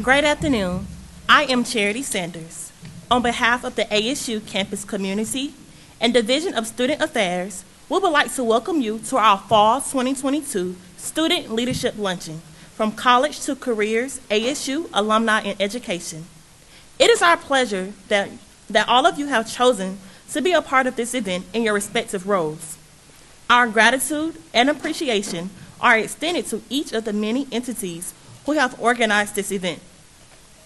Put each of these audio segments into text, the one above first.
Great afternoon. I am Charity Sanders. On behalf of the ASU campus community and Division of Student Affairs, we would like to welcome you to our Fall 2022 Student Leadership Luncheon from College to Careers, ASU, Alumni, and Education. It is our pleasure that all of you have chosen to be a part of this event in your respective roles. Our gratitude and appreciation are extended to each of the many entities who have organized this event.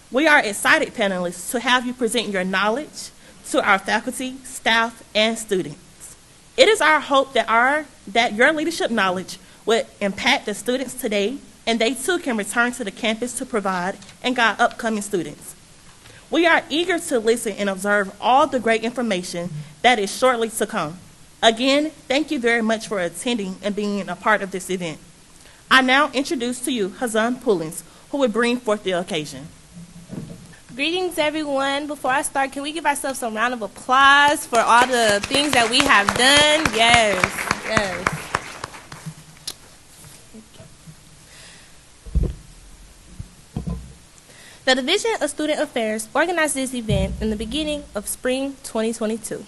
We are excited panelists to have you present your knowledge to our faculty, staff, and students. It is our hope that your leadership knowledge will impact the students today, and they too can return to the campus to provide and guide upcoming students. We are eager to listen and observe all the great information that is shortly to come. Again, thank you very much for attending and being a part of this event. I now introduce to you Hazan Pullins, who will bring forth the occasion. Greetings, everyone. Before I start, can we give ourselves some round of applause for all the things that we have done? Yes. The Division of Student Affairs organized this event in the beginning of spring 2022.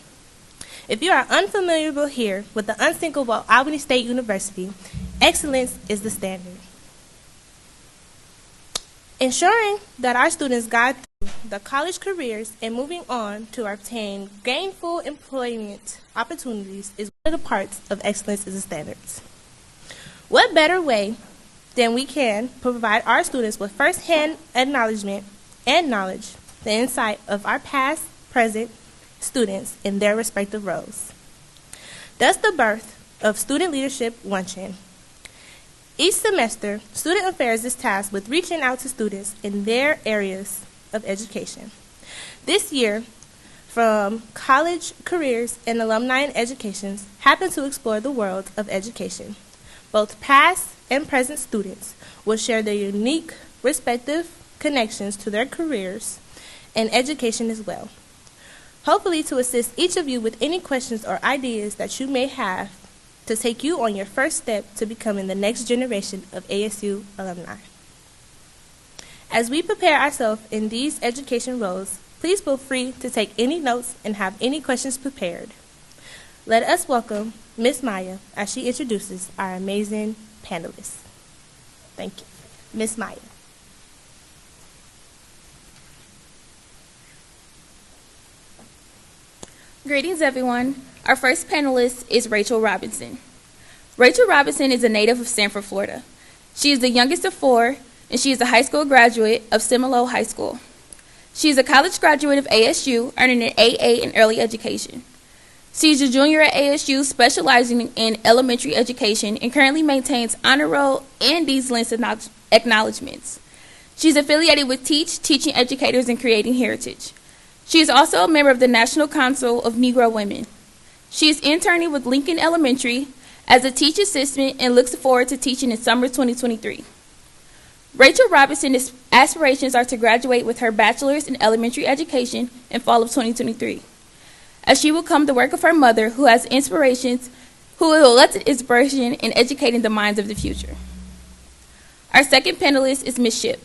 If you are unfamiliar here with the unsinkable Albany State University, excellence is the standard. Ensuring that our students guide through the college careers and moving on to obtain gainful employment opportunities is one of the parts of excellence is the standards. What better way than we can provide our students with first-hand acknowledgement and knowledge, the insight of our past, present students in their respective roles. Thus the birth of Student Leadership Luncheon. Each semester, Student Affairs is tasked with reaching out to students in their areas of education. This year, from college, careers, and alumni and educations happen to explore the world of education. Both past and present students will share their unique respective connections to their careers and education as well. Hopefully to assist each of you with any questions or ideas that you may have to take you on your first step to becoming the next generation of ASU alumni. As we prepare ourselves in these education roles, please feel free to take any notes and have any questions prepared. Let us welcome Ms. Maya as she introduces our amazing panelists. Thank you. Ms. Maya. Greetings, everyone. Our first panelist is Rachel Robinson. Rachel Robinson is a native of Sanford, Florida. She is the youngest of four, and she is a high school graduate of Semelo High School. She is a college graduate of ASU, earning an AA in early education. She is a junior at ASU, specializing in elementary education, and currently maintains honor roll and D's List acknowledgments. She is affiliated with Teach, Teaching Educators and Creating Heritage. She is also a member of the National Council of Negro Women. She is interning with Lincoln Elementary as a teacher assistant and looks forward to teaching in summer 2023. Rachel Robinson's aspirations are to graduate with her bachelor's in elementary education in fall of 2023, as she will come the work of her mother, who has inspirations, who will let inspiration in educating the minds of the future. Our second panelist is Ms. Shipp.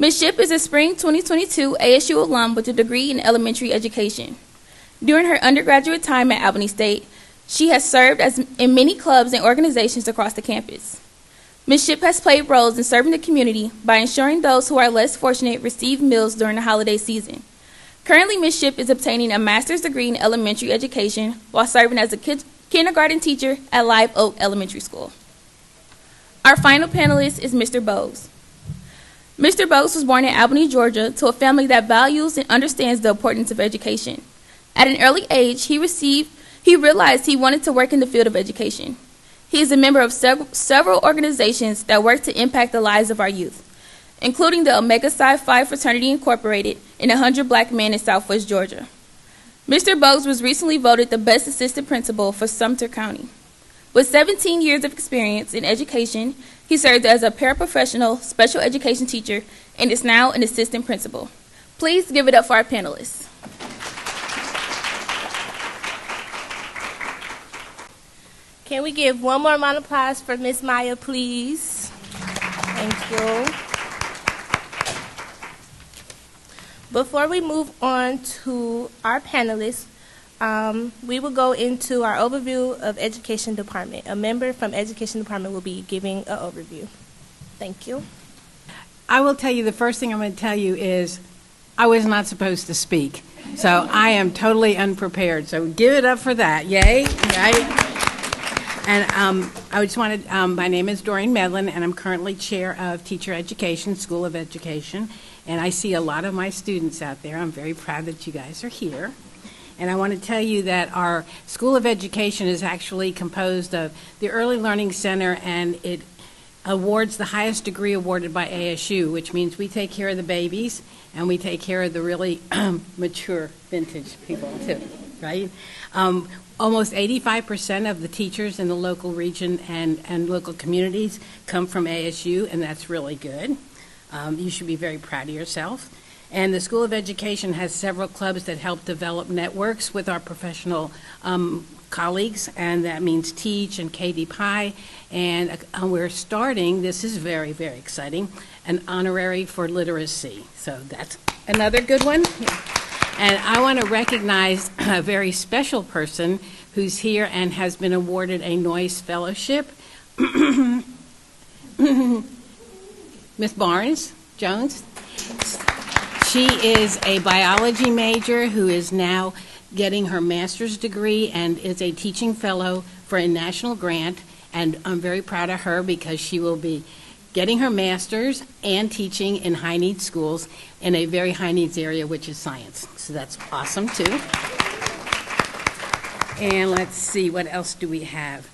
Ms. Shipp is a spring 2022 ASU alum with a degree in elementary education. During her undergraduate time at Albany State, she has served in many clubs and organizations across the campus. Ms. Shipp has played roles in serving the community by ensuring those who are less fortunate receive meals during the holiday season. Currently, Ms. Shipp is obtaining a master's degree in elementary education while serving as a kindergarten teacher at Live Oak Elementary School. Our final panelist is Mr. Boges. Mr. Boges was born in Albany, Georgia, to a family that values and understands the importance of education. At an early age, he realized he wanted to work in the field of education. He is a member of several organizations that work to impact the lives of our youth, including the Omega Psi Phi Fraternity Incorporated and 100 Black Men in Southwest Georgia. Mr. Boges was recently voted the best assistant principal for Sumter County. With 17 years of experience in education, he served as a paraprofessional special education teacher and is now an assistant principal. Please give it up for our panelists. Can we give one more round of applause for Ms. Maya, please? Thank you. Before we move on to our panelists, we will go into our overview of Education Department. A member from Education Department will be giving an overview. Thank you. I will tell you, the first thing I'm going to tell you is I was not supposed to speak. So I am totally unprepared. So give it up for that. Yay. Right? And I just wanted, my name is Doreen Medlin, and I'm currently chair of Teacher Education, School of Education. And I see a lot of my students out there. I'm very proud that you guys are here. And I want to tell you that our School of Education is actually composed of the Early Learning Center, and it awards the highest degree awarded by ASU, which means we take care of the babies and we take care of the really mature vintage people too, right? Almost 85% of the teachers in the local region and local communities come from ASU, and that's really good. You should be very proud of yourself. And the School of Education has several clubs that help develop networks with our professional colleagues, and that means Teach and KD Pi. And we're starting, this is very, very exciting, an honorary for literacy. So that's another good one. And I want to recognize a very special person who's here and has been awarded a Noyce Fellowship. Miss Barnes Jones. She is a biology major who is now getting her master's degree and is a teaching fellow for a national grant. And I'm very proud of her because she will be getting her master's and teaching in high needs schools in a very high needs area, which is science. So that's awesome too. And let's see, what else do we have?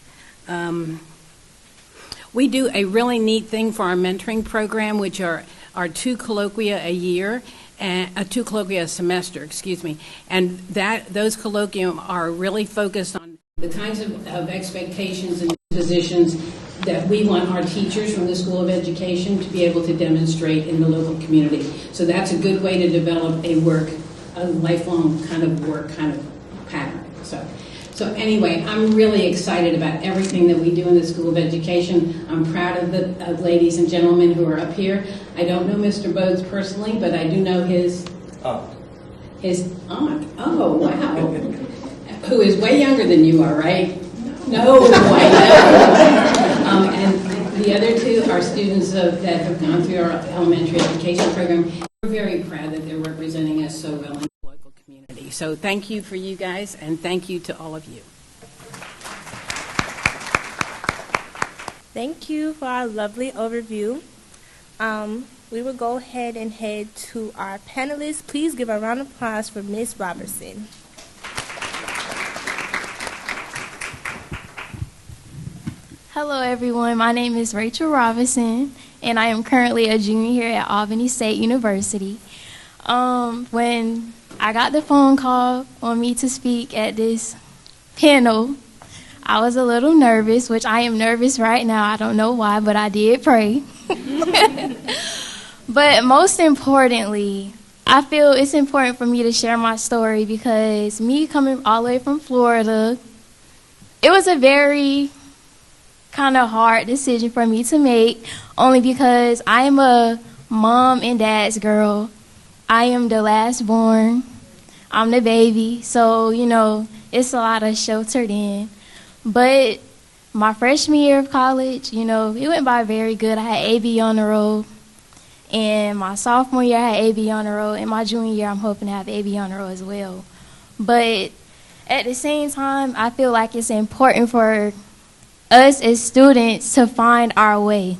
We do a really neat thing for our mentoring program, which are 2 colloquia a year, and 2 colloquia a semester, excuse me. And those colloquium are really focused on the kinds of expectations and positions that we want our teachers from the School of Education to be able to demonstrate in the local community. So that's a good way to develop a lifelong kind of work kind of pattern. So anyway, I'm really excited about everything that we do in the School of Education. I'm proud of the ladies and gentlemen who are up here. I don't know Mr. Boges personally, but I do know his aunt. His aunt. Oh, wow. Who is way younger than you are, right? No, I know. And the other 2 are students that have gone through our elementary education program. We're very proud that they're representing us so well in the local community. So thank you for you guys, and thank you to all of you. Thank you for our lovely overview. We will go ahead and head to our panelists. Please give a round of applause for Ms. Robertson. Hello, everyone. My name is Rachel Robinson, and I am currently a junior here at Albany State University. When I got the phone call on me to speak at this panel, I was a little nervous, which I am nervous right now. I don't know why, but I did pray. But most importantly, I feel it's important for me to share my story because me coming all the way from Florida, it was a very kind of hard decision for me to make, only because I am a mom and dad's girl. I am the last born. I'm the baby, so, it's a lot of sheltered in. But my freshman year of college, it went by very good. I had AB on the roll. And my sophomore year, I had AB on the roll. And my junior year, I'm hoping to have AB on the roll as well. But at the same time, I feel like it's important for us as students to find our way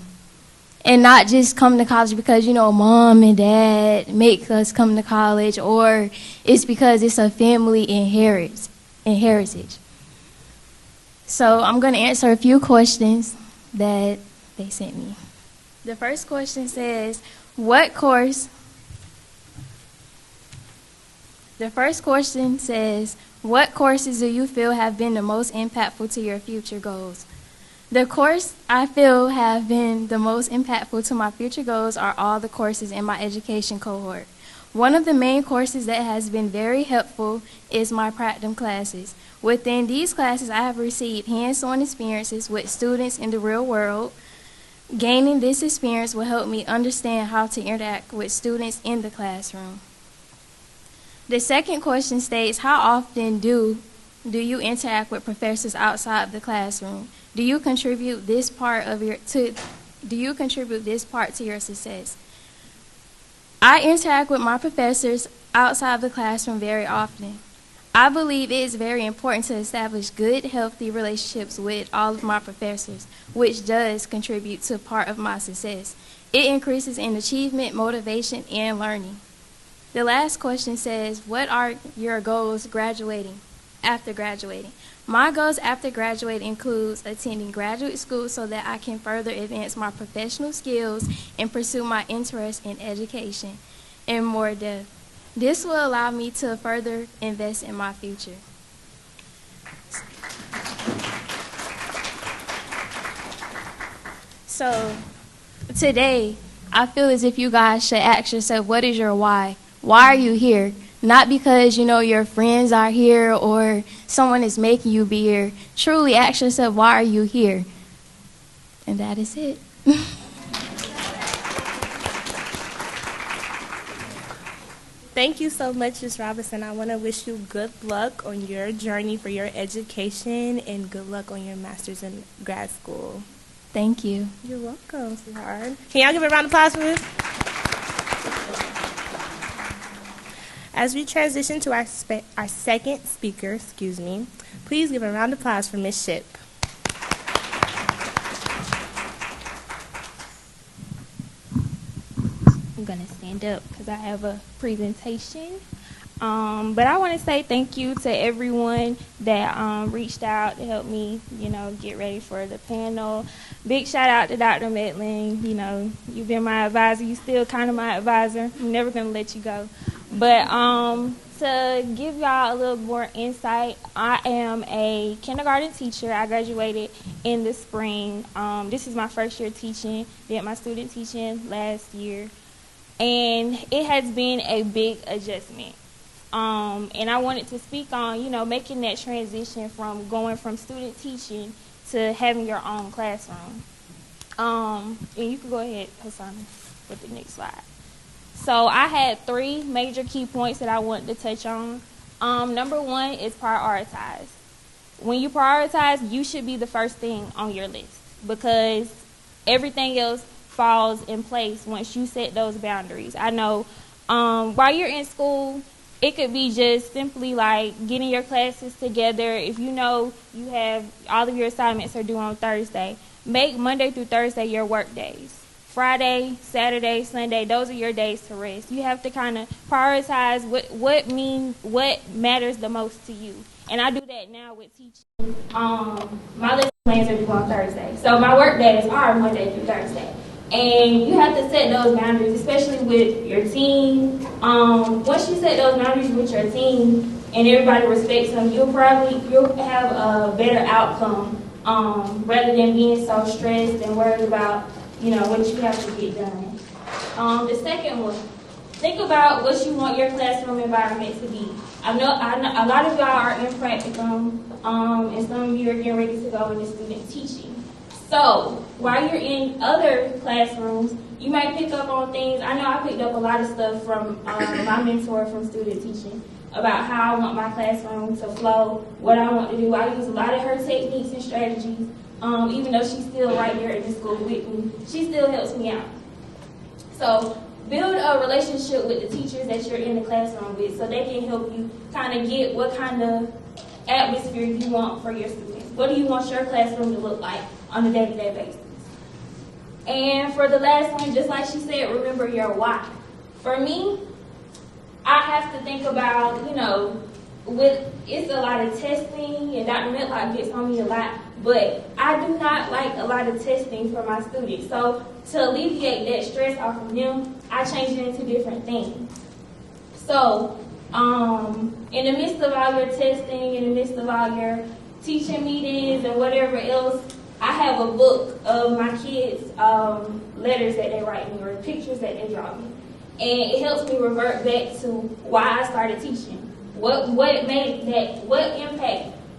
and not just come to college because, mom and dad make us come to college, or it's because it's a family heritage. So I'm going to answer a few questions that they sent me. The first question says, what courses do you feel have been the most impactful to your future goals? The course I feel have been the most impactful to my future goals are all the courses in my education cohort. One of the main courses that has been very helpful is my practicum classes. Within these classes, I have received hands-on experiences with students in the real world. Gaining this experience will help me understand how to interact with students in the classroom. The second question states, how often do you interact with professors outside of the classroom? Do you contribute this part to your success? I interact with my professors outside of the classroom very often. I believe it is very important to establish good, healthy relationships with all of my professors, which does contribute to part of my success. It increases in achievement, motivation, and learning. The last question says, what are your goals after graduating? My goals after graduating includes attending graduate school so that I can further advance my professional skills and pursue my interest in education in more depth. This will allow me to further invest in my future. So today, I feel as if you guys should ask yourself, what is your why? Why are you here? Not because, your friends are here or someone is making you be here. Truly ask yourself, why are you here? And that is it. Thank you so much, Ms. Robinson. I want to wish you good luck on your journey for your education and good luck on your master's in grad school. Thank you. You're welcome, sweetheart. Can y'all give a round of applause for this? As we transition to our second speaker, please give a round of applause for Ms. Shipp. I'm going to stand up because I have a presentation. But I want to say thank you to everyone that reached out to help me, get ready for the panel. Big shout out to Dr. Medlin. You've been my advisor. You still kind of my advisor. I'm never going to let you go. But to give y'all a little more insight, I am a kindergarten teacher. I graduated in the spring. This is my first year teaching. Did my student teaching last year. And it has been a big adjustment. And I wanted to speak on, making that transition from going from student teaching to having your own classroom. And you can go ahead, Hassan, with the next slide. So I had 3 major key points that I wanted to touch on. Number 1 is prioritize. When you prioritize, you should be the first thing on your list because everything else falls in place once you set those boundaries. I know while you're in school, it could be just simply like getting your classes together. If you know you have all of your assignments are due on Thursday, make Monday through Thursday your work days. Friday, Saturday, Sunday, those are your days to rest. You have to kind of prioritize what matters the most to you. And I do that now with teaching. My lesson plans are due on Thursday. So my work days are Monday through Thursday. And you have to set those boundaries, especially with your team. Once you set those boundaries with your team and everybody respects them, you'll have a better outcome rather than being so stressed and worried about what you have to get done. The second one, think about what you want your classroom environment to be. I know a lot of y'all are in practicum, and some of you are getting ready to go into student teaching. So while you're in other classrooms, you might pick up on things. I know I picked up a lot of stuff from my mentor from student teaching about how I want my classroom to flow, what I want to do. I use a lot of her techniques and strategies. Even though she's still right here in the school with me, she still helps me out. So build a relationship with the teachers that you're in the classroom with so they can help you kind of get what kind of atmosphere you want for your students. What do you want your classroom to look like on a day-to-day basis? And for the last one, just like she said, remember your why. For me, I have to think about, it's a lot of testing, and Dr. Metlock gets on me a lot, but I do not like a lot of testing for my students. So to alleviate that stress off of them, I change it into different things. So in the midst of all your testing, in the midst of all your teaching meetings and whatever else, I have a book of my kids' letters that they write me or pictures that they draw me. And it helps me revert back to why I started teaching. What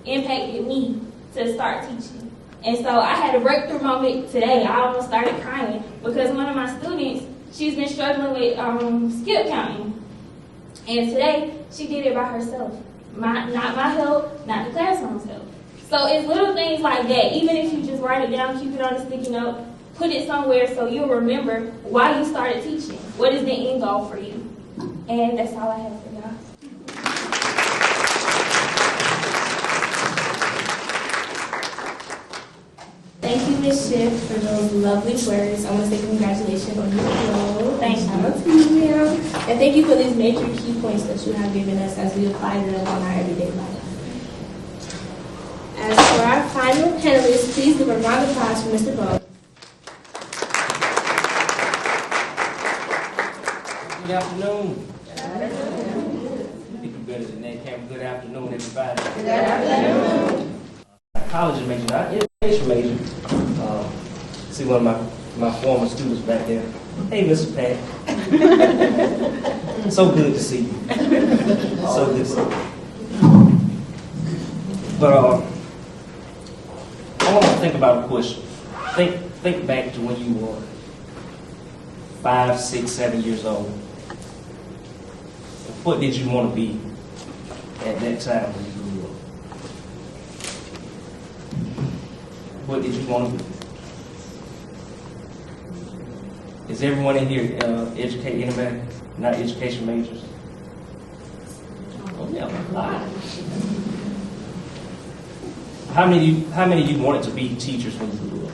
impacted me to start teaching. And so I had a breakthrough moment today. I almost started crying because one of my students, she's been struggling with skip counting. And today, she did it by herself. Not my help, not the classroom's help. So it's little things like that. Even if you just write it down, keep it on a sticky note, put it somewhere so you'll remember why you started teaching. What is the end goal for you? And that's all I have for y'all. Thank you, Ms. Shipp, for those lovely words. I want to say congratulations on your role. Thank you. Shout out to you, ma'am. And thank you for these major key points that you have given us as we apply them on our everyday life. As for our final panelists, please give a round of applause for Mr. Boges. Good afternoon. You do better than that, Cameron. Good afternoon, everybody. Good afternoon. College major, not education major. See one of my former students back there. Hey, Mr. Pat. So good to see you. So good to see you. But I want to think about a question. Think back to when you were 5, 6, 7 years old. What did you want to be at that time when you grew up? What did you want to be? Is everyone in here educate anybody? Not education majors? Oh yeah, a lot. How many of you wanted to be teachers when you grew up?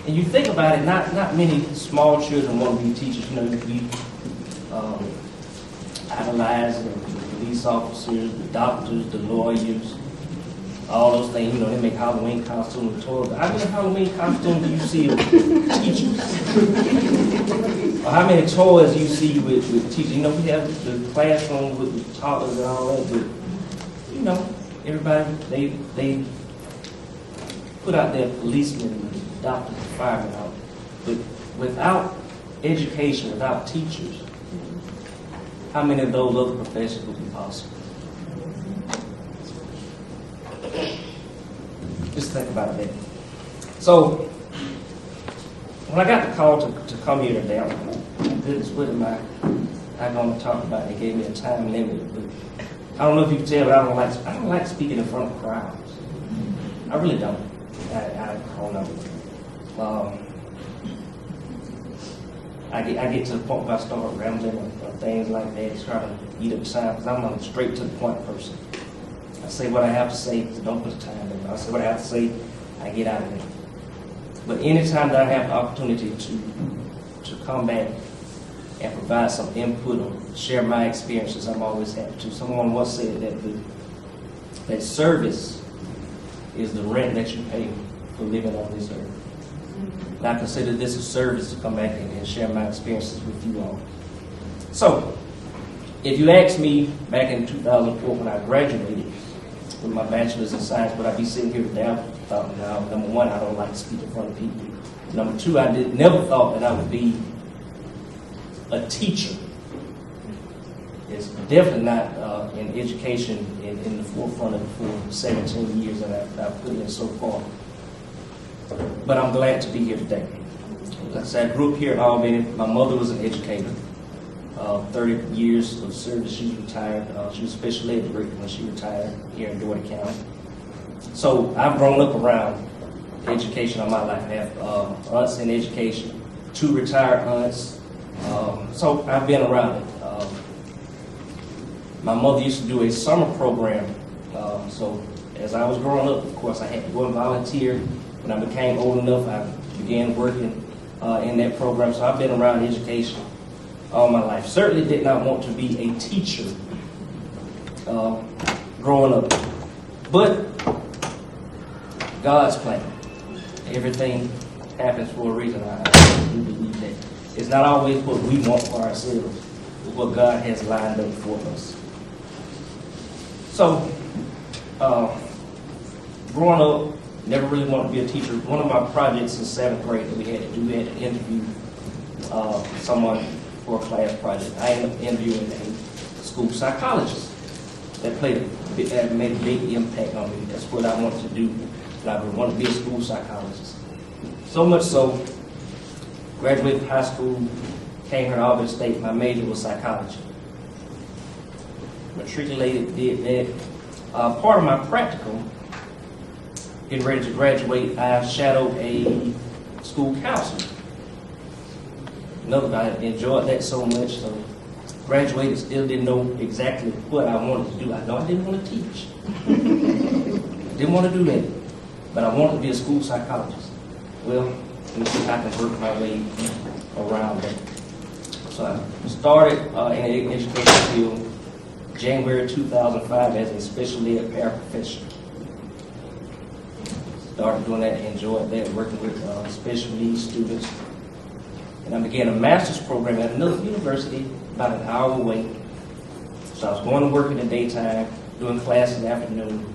And you think about it, not many small children want to be teachers. You know, you idolize the police officers, the doctors, the lawyers, all those things. You know, they make Halloween costumes, toys. How many Halloween costumes do you see of teachers? Or how many toys do you see with teachers? You know, we have the classroom with the toddlers and all that, but you know, everybody they put out their policemen, doctors, and firemen out. But without education, without teachers, how many of those other professions would be possible? Just think about that. So, when I got the call to come here today, I was like, oh, my goodness, what am I going to talk about? They gave me a time limit. But I don't know if you can tell, but I don't like speaking in front of crowds. I really don't. I don't know. I get to the point where I start rambling or things like that, trying to eat up time, because I'm a straight to the point person. I say what I have to say, so don't put the time in. I say what I have to say, I get out of there. But anytime that I have the opportunity to come back and provide some input or share my experiences, I'm always happy to. Someone once said that service is the rent that you pay for living on this earth. And I consider this a service to come back and share my experiences with you all. So, if you asked me back in 2004 when I graduated with my bachelor's in science, would I be sitting here today? I thought, no, number one, I don't like to speak in front of people. Number two, I never thought that I would be a teacher. It's definitely not in education in the forefront of it for 17 years that I've put in so far. But I'm glad to be here today. Like I said, I grew up here in Albany. My mother was an educator. 30 years of service. She's retired. She was a special ed director when she retired here in Doherty County. So I've grown up around education all my life. I have aunts in education, 2 retired aunts. So I've been around it. My mother used to do a summer program. So as I was growing up, of course, I had to go and volunteer. When I became old enough, I began working in that program. So I've been around education all my life. Certainly did not want to be a teacher growing up. But God's plan. Everything happens for a reason. I do believe that. It's not always what we want for ourselves, but what God has lined up for us. So, growing up, never really wanted to be a teacher. One of my projects in 7th grade that we had to do, we had to interview someone for a class project. I ended up interviewing a school psychologist that made a big impact on me. That's what I wanted to do. And I wanted to be a school psychologist. So much so, graduated high school, came here to Albany State. My major was psychology. Matriculated, did that. Part of my practical, getting ready to graduate, I shadowed a school counselor. I enjoyed that so much, so graduated, still didn't know exactly what I wanted to do. I know I didn't want to teach. Didn't want to do that, but I wanted to be a school psychologist. Well, let me see if I can work my way around that. So I started in the education field January 2005 as a special ed paraprofessional. Started doing that, enjoyed that, working with special needs students. And I began a master's program at another university about an hour away. So I was going to work in the daytime, doing classes in the afternoon,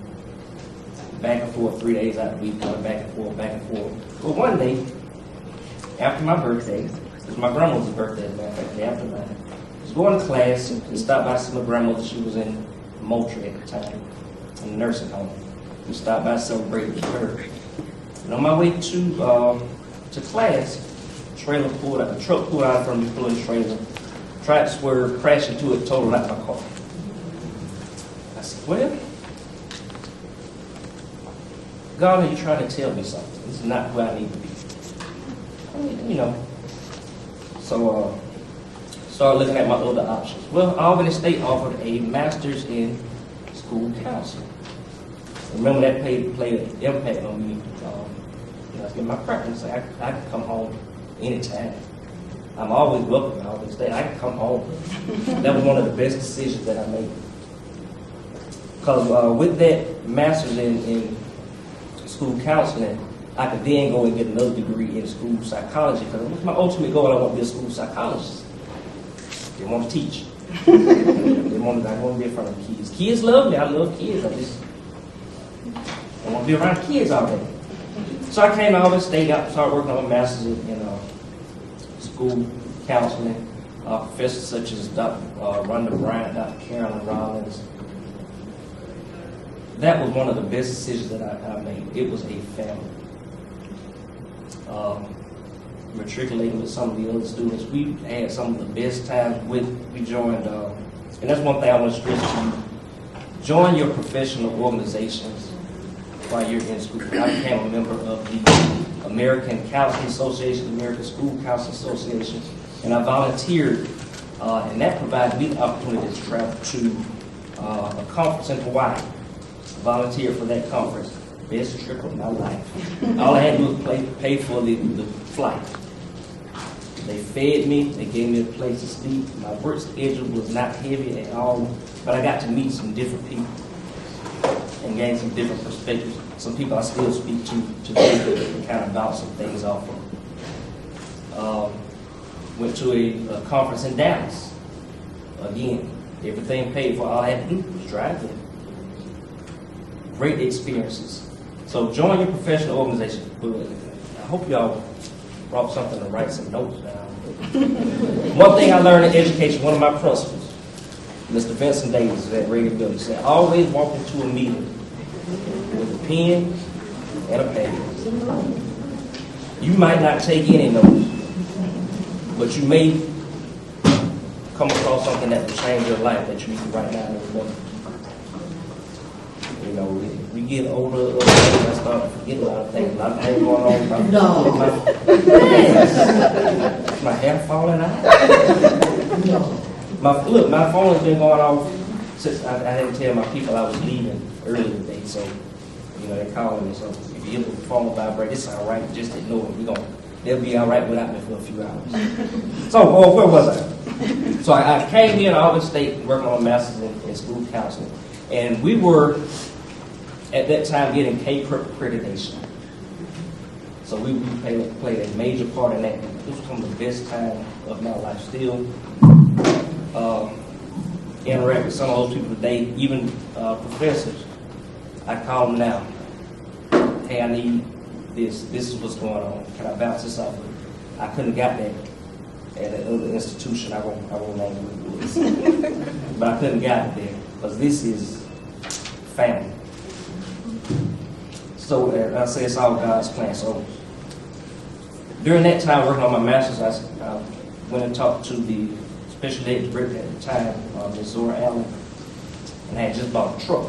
back and forth 3 days out of the week, going back and forth, back and forth. But one day, after my birthday, it was my grandmother's birthday, as a matter of fact, the day after mine, I was going to class and stopped by to see my grandmother. She was in Moultrie at the time, in the nursing home. We stopped by to celebrate with her. And on my way to class, a truck pulled out from the pulling trailer, tried to swerve, crashed into it, totaled out my car. I said, well, God, are you trying to tell me something? This is not who I need to be. You know. So started looking at my other options. Well, Albany State offered a master's in school counseling. Remember that played an impact on me. I was getting my preference. I could come home anytime. I'm always welcome at Albany State. I could come home. That was one of the best decisions that I made. Because with that master's in school counseling, I could then go and get another degree in school psychology. Because it was my ultimate goal. I want to be a school psychologist. They want to teach. I want to be in front of kids. Kids love me. I love kids. I want to be around kids all day. So I came to Albany State, started working on a master's in school counseling. Professors such as Dr. Rhonda Bryant, Dr. Carolyn Rollins. That was one of the best decisions that I made. It was a family. Matriculating with some of the other students, we had some of the best times we joined, and that's one thing I want to stress to you. Join your professional organizations while you're in school. I became a member of the American Counseling Association, American School Counseling Association, and I volunteered, and that provided me the opportunity to travel to a conference in Hawaii. I volunteered for that conference. Best trip of my life. All I had to do was pay for the flight. They fed me, they gave me a place to sleep. My work schedule was not heavy at all, but I got to meet some different people and gain some different perspectives. Some people I still speak to today and kind of bounce some things off of. Went to a conference in Dallas. Again, everything paid for. All I had to do was drive there. Great experiences. So join your professional organization. I hope y'all brought something to write some notes down. One thing I learned in education, one of my principals, Mr. Vincent Davis at Reagan Building, said, always walk into a meeting with a pen and a pad. You might not take any notes, but you may come across something that will change your life that you need to write down and remember. You know, we get older, I start to forget a lot of things. A lot of things going on. No. My hair falling out. No. My phone has been going off since I didn't tell my people I was leaving early today. So, you know, they're calling me. So if you hear the phone vibrate, it's all right. Just ignore it. They'll be all right without me for a few hours. So, where was I? So I came here to Albany State working on a master's in school counseling. And we were, at that time, getting K-PREP accreditation. So we played a major part in that. This was some of the best time of my life. Still interact with some of those people today, even professors. I call them now. Hey, I need this. This is what's going on. Can I bounce this off of you? I couldn't have got that at another institution. I won't name what it was. But I couldn't have got it there. Because this is family. So I say it's all God's plan. So during that time working on my master's, went and talked to the special ed director at the time, Ms. Zora Allen, and I had just bought a truck.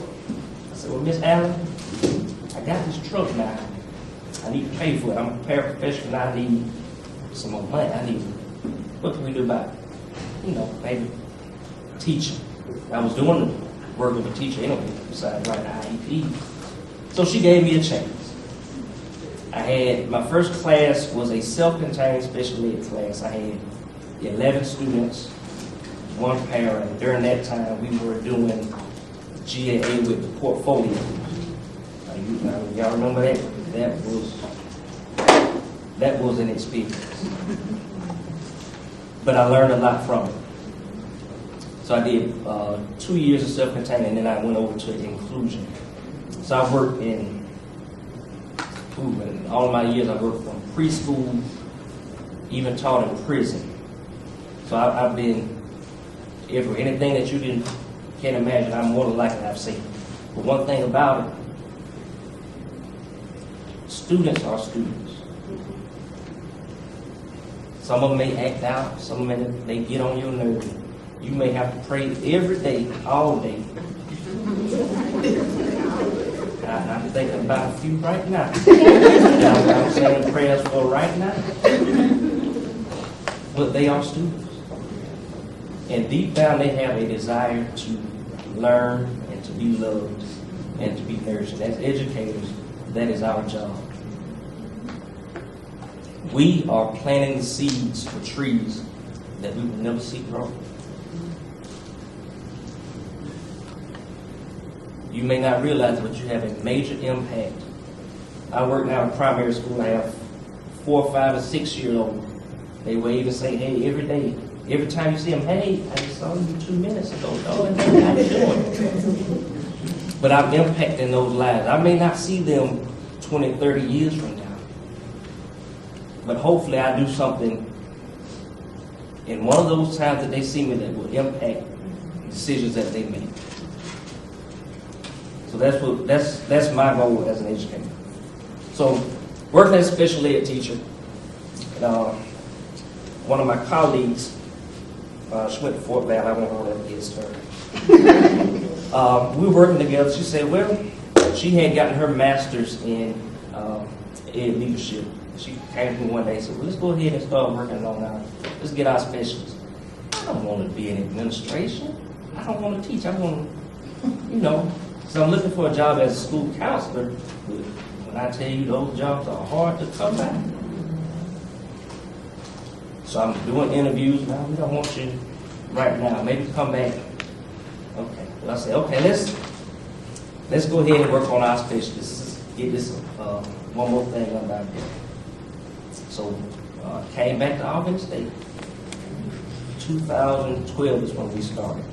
I said, well, Miss Allen, I got this truck now. I need to pay for it. I'm a paraprofessional. I need some more money. What can we do about it? You know, maybe teaching. I was doing the work of a teacher anyway, besides writing IEP. So she gave me a chance. My first class was a self-contained special ed class. I had 11 students, one parent. During that time, we were doing GAA with the portfolio. Y'all remember that? That was an experience. But I learned a lot from it. So I did 2 years of self-contained, and then I went over to inclusion. So I worked in all of my years. I worked from preschool, even taught in prison. So I've been everywhere. Anything that you can't imagine, I'm more than likely I've seen. But one thing about it, students are students. Some of them may act out. Some of them they get on your nerves. You may have to pray every day, all day. I'm thinking about a few right now. I'm saying prayers for right now. But they are students. And deep down they have a desire to learn and to be loved and to be nurtured. As educators, that is our job. We are planting the seeds for trees that we will never see grow. You may not realize it, but you have a major impact. I work now in primary school. I have 4, 5, and 6 year olds. They will even say, hey, every day. Every time you see them, hey, I just saw you 2 minutes ago. Oh, and how you doing? But I'm impacting those lives. I may not see them 20, 30 years from now. But hopefully I do something in one of those times that they see me that will impact decisions that they make. So that's my goal as an educator. So working as a special ed teacher, one of my colleagues, she went to Fort Valley. I won't hold that against her. We were working together. She said, well, she had gotten her master's in ed leadership. She came to me one day and said, well, let's go ahead and start working on our, let's get our specialist. I don't want to be in administration. I don't want to teach. I want to, so I'm looking for a job as a school counselor. When I tell you those jobs are hard to come by. So I'm doing interviews now. We don't want you right now. Maybe come back. Okay. Well, I say, okay, let's go ahead and work on our specialists. Get this one more thing under our belt. So came back to Albany State. 2012 is when we started.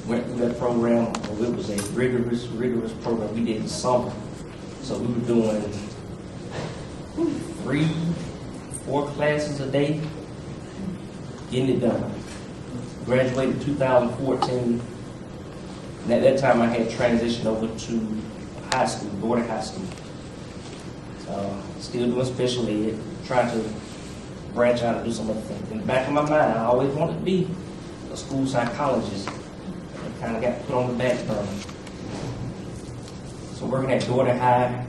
Went through that program. It was a rigorous program. We did in summer. So we were doing 3, 4 classes a day, getting it done. Graduated 2014. And at that time I had transitioned over to high school, boarding high school. Still doing special ed, trying to branch out and do some other things. In the back of my mind, I always wanted to be a school psychologist. It kind of got put on the back burner. So working at Jordan High,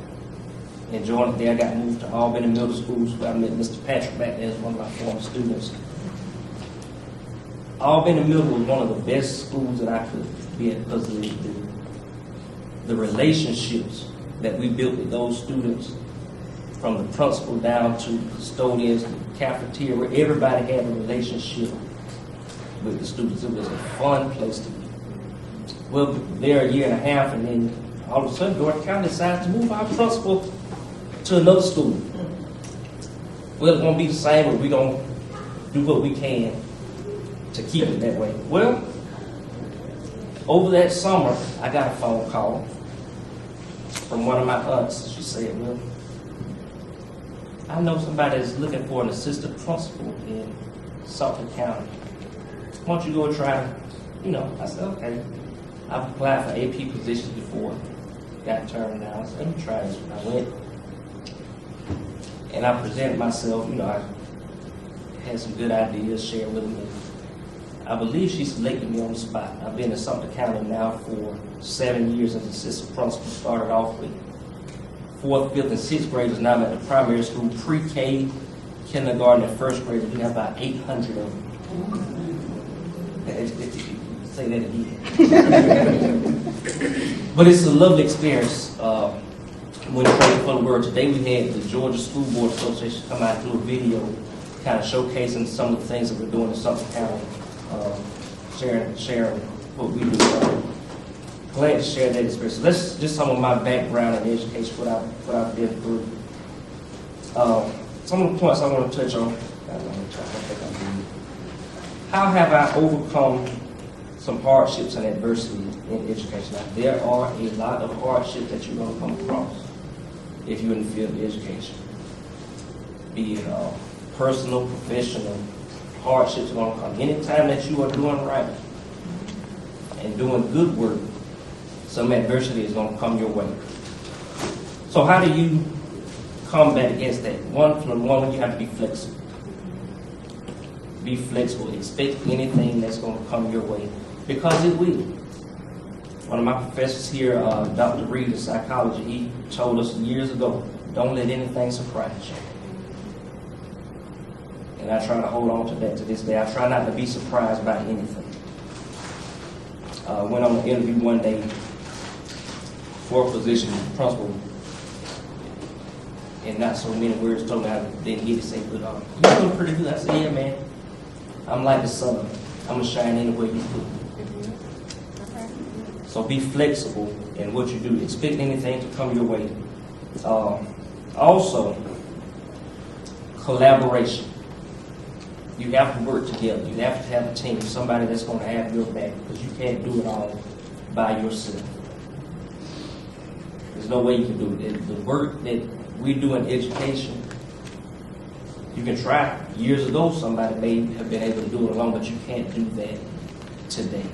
enjoying it there, I got moved to Albany Middle School, so I met Mr. Patrick back there as one of my former students. Albany Middle was one of the best schools that I could be at because of the relationships that we built with those students, from the principal down to custodians, the cafeteria, where everybody had a relationship with the students. It was a fun place to be. Well, there a year and a half, and then all of a sudden, Dorothy County decides to move our principal to another school. Well, it won't be the same, but we're going to do what we can to keep it that way. Well, over that summer, I got a phone call from one of my aunts. She said, well, I know somebody that's looking for an assistant principal in Suffolk County. Why don't you go and try to, I said, okay. I've applied for AP positions before, got turned down. I said, let me try this one. I went, and I presented myself, I had some good ideas shared with me. I believe she selected me on the spot. I've been in Sumter County now for 7 years as assistant principal. Started off with 4th, 5th, and 6th graders. Now I'm at the primary school, pre-K, kindergarten, and 1st grade. We have about 800 of them. Say that again. But it's a lovely experience. When praying for the word today, we had the Georgia School Board Association come out and do a video kind of showcasing some of the things that we're doing in Sumter County, sharing what we do. Glad to share that experience. So that's just some of my background in education, what I've been through. Some of the points I want to touch on. How have I overcome some hardships and adversity in education? Now, there are a lot of hardships that you're going to come across if you're in the field of education. Be it personal, professional, hardships are going to come. Anytime that you are doing right and doing good work, some adversity is going to come your way. So how do you combat against that? One, you have to be flexible. Be flexible. Expect anything that's going to come your way, because it will. One of my professors here, Dr. Reed of psychology, he told us years ago, don't let anything surprise you. And I try to hold on to that to this day. I try not to be surprised by anything. Went on an interview one day for a position as principal, and not so many words told me I didn't get to say, but you're doing pretty good. I said, yeah, man. I'm like the sun. I'm going to shine anywhere you put me. So be flexible in what you do. Expect anything to come your way. Also, collaboration. You have to work together. You have to have a team, somebody that's going to have your back, because you can't do it all by yourself. There's no way you can do it. The work that we do in education, you can try. Years ago, somebody may have been able to do it alone, but you can't do that today.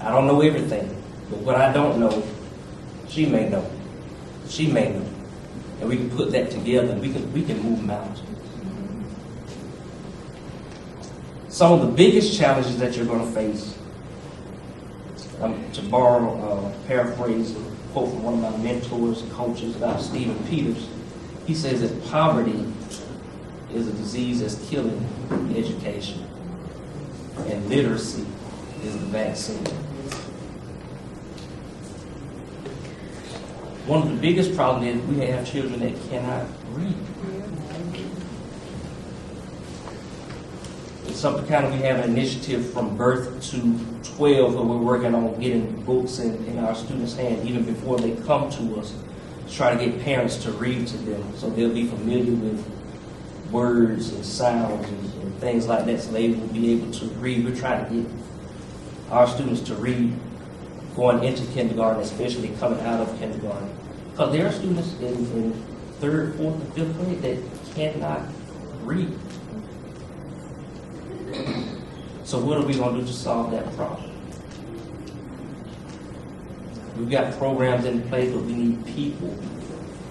I don't know everything, but what I don't know, she may know. She may know. And we can put that together, and we can move mountains. Some of the biggest challenges that you're going to face, to borrow, paraphrase a quote from one of my mentors and coaches, Dr. Stephen Peters, he says that poverty is a disease that's killing education, and literacy is the vaccine. One of the biggest problems is we have children that cannot read. In Sumter County, we have an initiative from birth to 12 where we're working on getting books in our students' hands even before they come to us, to try to get parents to read to them so they'll be familiar with words and sounds and things like that, so they will be able to read. We're trying to get our students to read going into kindergarten, especially coming out of kindergarten. Because there are students in 3rd, 4th, and 5th grade that cannot read. So what are we going to do to solve that problem? We've got programs in place, but we need people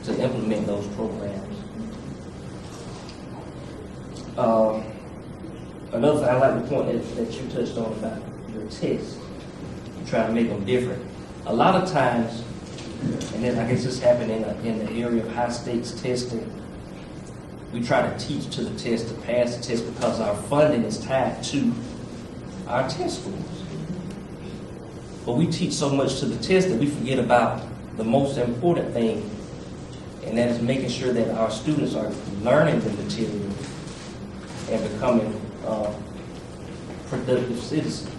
to implement those programs. Another thing I like the point that you touched on about your tests. You try to make them different. A lot of times, and then I guess this happened in the area of high stakes testing, we try to teach to the test, to pass the test, because our funding is tied to our test scores. But we teach so much to the test that we forget about the most important thing, and that is making sure that our students are learning the material and becoming productive citizens.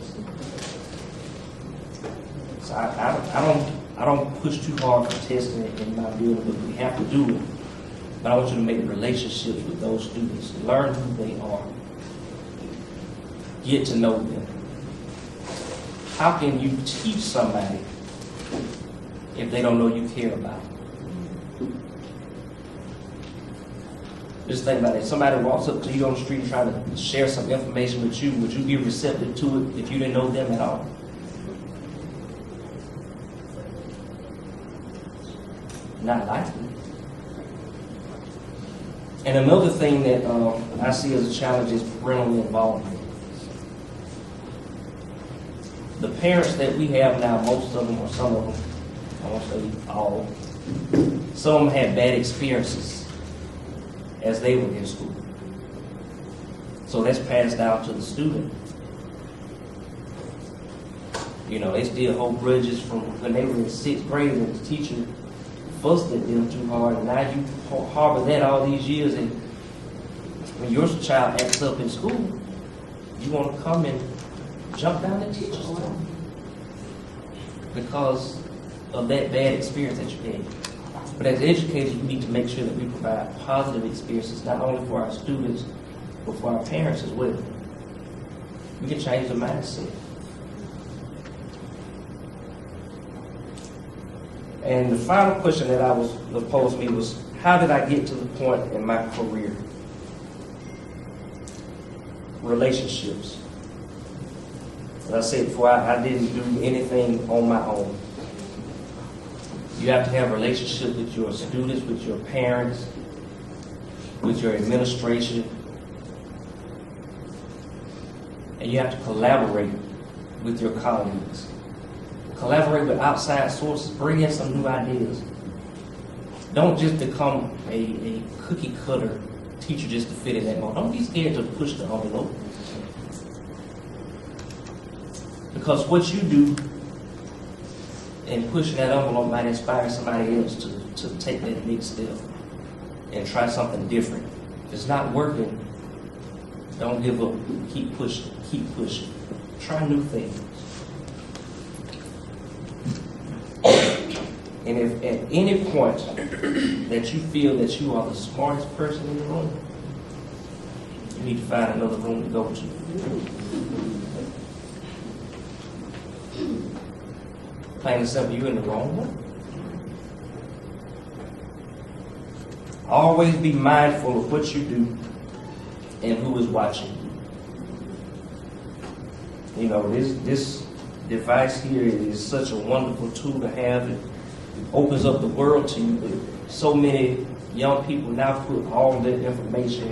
So I don't push too hard for testing in my building, but we have to do it. But I want you to make relationships with those students, learn who they are, get to know them. How can you teach somebody if they don't know you care about them? Just think about it. If somebody walks up to you on the street and trying to share some information with you, would you be receptive to it if you didn't know them at all? Not likely. And another thing that I see as a challenge is parental involvement. The parents that we have now, most of them, or some of them, I won't say all, some of them had bad experiences as they were in school. So that's passed down to the student. You know, they still hold grudges from when they were in 6th grade and the teacher fussed at them too hard, and now you harbor that all these years, and when your child acts up in school, you want to come and jump down the teacher's throat because of that bad experience that you had. But as educators, we need to make sure that we provide positive experiences, not only for our students, but for our parents as well. We can change the mindset. And the final question that posed to me was, how did I get to the point in my career? Relationships. As I said before, I didn't do anything on my own. You have to have a relationship with your students, with your parents, with your administration. And you have to collaborate with your colleagues. Collaborate with outside sources. Bring in some new ideas. Don't just become a cookie cutter teacher just to fit in that mold. Don't be scared to push the envelope. Because what you do in pushing that envelope might inspire somebody else to take that next step and try something different. If it's not working, don't give up. Keep pushing. Keep pushing. Try new things. And if at any point that you feel that you are the smartest person in the room, you need to find another room to go to. Plain and simple, you're in the wrong one. Always be mindful of what you do and who is watching. You know, this device here is such a wonderful tool to have. It opens up the world to you, but so many young people now put all of their information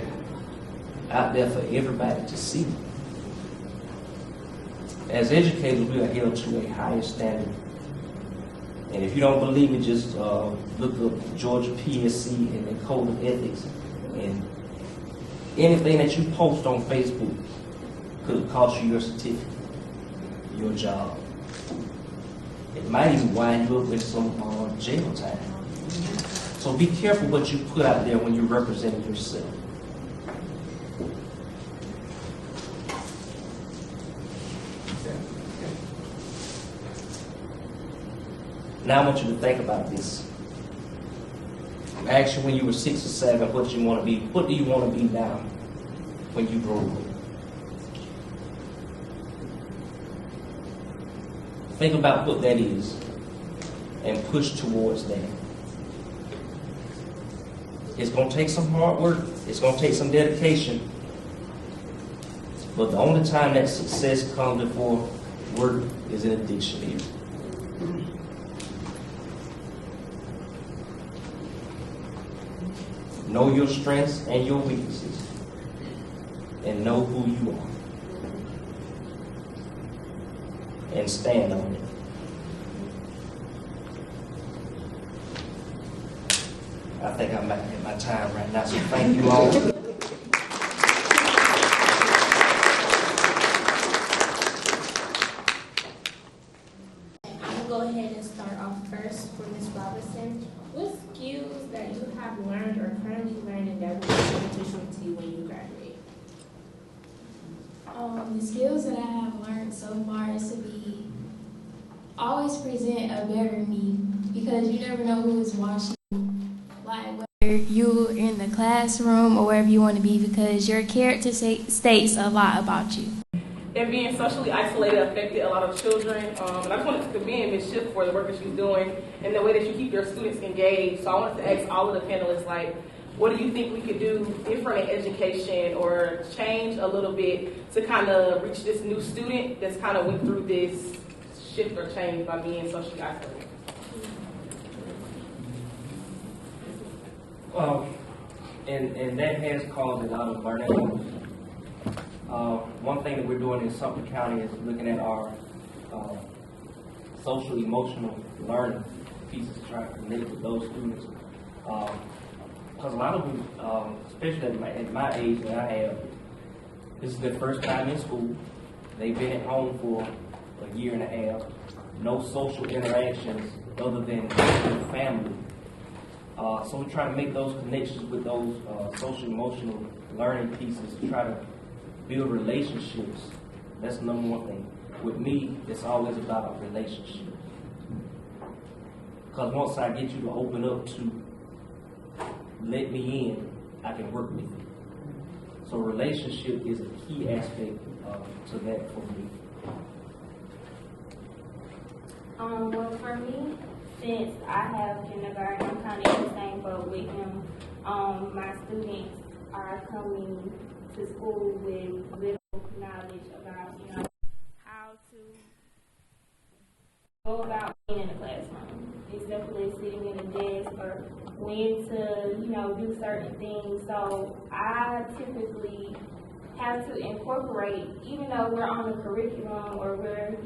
out there for everybody to see. As educators, we are held to a higher standard. And if you don't believe me, just look up Georgia PSC and the Code of Ethics. And anything that you post on Facebook could cost you your certificate, your job. It might even wind you up with some jail time. So be careful what you put out there when you're representing yourself. Now I want you to think about this. I asked you when you were 6 or 7, what do you want to be? What do you want to be now when you grow up? Think about what that is and push towards that. It's going to take some hard work. It's going to take some dedication. But the only time that success comes before work is in a dictionary. Know your strengths and your weaknesses, and know who you are, and stand on it. I think I'm at my time right now, so thank you all. I'll go ahead and start off first for Ms. Robinson. What skills that you have learned or currently learning that will be beneficial to you when you graduate? The skills that I have learned so far is to always present a better me, because you never know who is watching you. Like whether you're in the classroom or wherever you want to be, because your character states a lot about you. And being socially isolated affected a lot of children. And I just wanted to commend Ms. Shipp for the work that she's doing and the way that you keep your students engaged. So I wanted to ask all of the panelists, like, what do you think we could do different in education or change a little bit to kind of reach this new student that's kind of went through this shift or change by being socially isolated? and that has caused a lot of burnout. One thing that we're doing in Sumter County is looking at our social emotional learning pieces to try to connect with those students. Because a lot of them, especially at my age that I have, this is their first time in school. They've been at home for a year and a half. No social interactions other than their family. So we try to make those connections with those social emotional learning pieces to try to build relationships. That's the number one thing. With me, it's always about a relationship. Because once I get you to open up to let me in, I can work with you. So relationship is a key aspect to that for me. Well, for me, since I have kindergarten, I'm kind of in the same boat with him. My students are coming to school with little knowledge about, how to go about being in the classroom, except for sitting in a desk or when to, do certain things. So I typically have to incorporate, even though we're on a curriculum or we're,